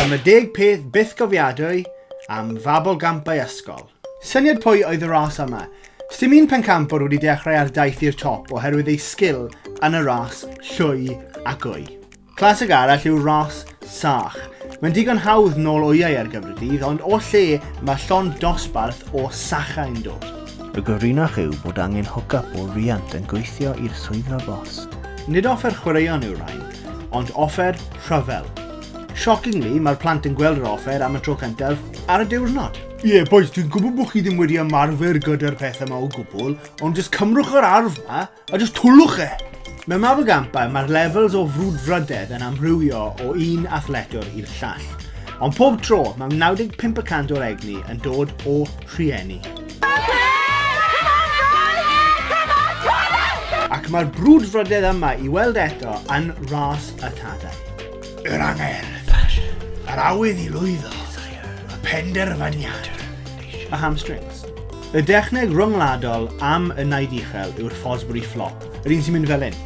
Dyma 10 peth byth gofiadwy am fabl gampau ysgol. Syniad pwy oedd y ras yma? Sdim un pencampwr wedi dechrau ar daith i'r top oherwydd ei sgil yn y ras llwy a gwy. Clasig arall yw ras sach. Mae'n digon hawdd nôl wyau ar gyfer y dydd, ond o lle mae llond dosbarth o sachau'n dod. Y gyfrinach yw bod angen hook-up o riant yn gweithio i'r swyddfa bos. Nid offer chwaraeon yw'r rhain, ond offer rhyfel. Shockingly, mae'r plant yn gweld yr offer am y tro cyntaf ar y diwrnod. Boes, dwi'n gwybod bod chi ddim wedi ymarfer gyda'r pethau yma o gwbl, ond jyst cymrwch yr arf yma a jyst twlwch e. Mewn mabl gampau, mae'r levels o frwdfrydedd yn amrywio o un athletwr i'r llall. Ond pob tro, mae 95% o'r egni yn dod o rhieni. Ac mae'r brwdfrydedd yma i weld eto yn ras y tadau. Yr angerdd, yr awydd i lwyddo, y penderfyniad, a hamstrings. Y dechneg rhyngwladol am y naid uchel yw'r Fosbury Flop, yr un sy'n mynd fel hyn.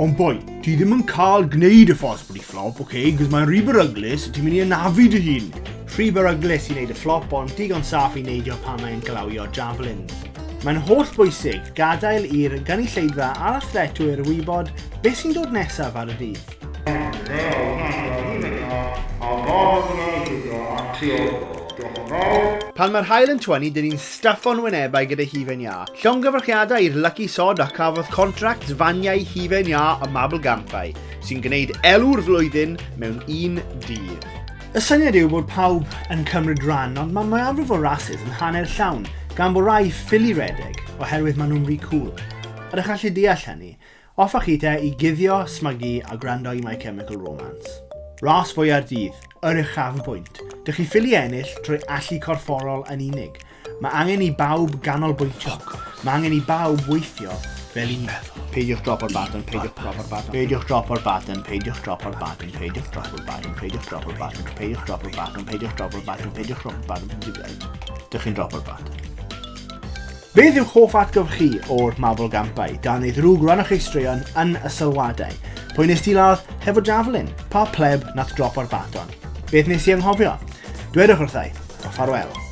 Ond boi, ti ddim yn cael gwneud y Fosbury Flop, cos mae'n rhy beryglis, ti'n mynd i anafu dy hun. Rhy beryglis i wneud y flop, ond digon saff i neidio pan mae'n glawio javelins. Mae'n holl bwysig gadael i'r gynulleidfa a'r athletwyr wybod beth sy'n dod nesaf ar y dydd. Pan mae'r haul yn 20, dyn ni'n staffo'n wynebau gyda hufen ia. Llongyfarchiadau i'r Lucky Sod a cafodd contract faniau hufen ia y mabl gampau, sy'n gwneud elw'r flwyddyn mewn un dydd. Y syniad yw bod pawb yn cymryd rhan, ond mae mwyafrif o rases yn hanner llawn, gan bod rai ffili redeg oherwydd maen nhw'n rhy cool. Ydych allu deall hynny, offach chi te i guddio, smygu a gwrando i My Chemical Romance. Ras fwy ar dydd, yr uchafbwynt. Dych chi ffili ennill trwy allu corfforol yn unig. Mae angen i bawb ganolbwyntio. Mae angen i bawb weithio fel un. Peidiwch drop o'r baton, peidiwch drop o'r baton, peidiwch drop o'r baton, peidiwch drop o'r baton, peidiwch drop o'r baton, peidiwch drop o'r baton, peidiwch drop o'r baton, peidiwch drop o'r baton, peidiwch drop o'r baton, dych chi'n drop o'r baton. Beth yw hoff atgof chi o'r mabl gampau, dan ei ddrwg rhan o'ch straeon yn y sylwadau? Pwy nes ti ladd hefo javelin? Pa pleb nath drop o'r baton? Beth nes i anghofio? Dwedwch wrthai, o ffarwel.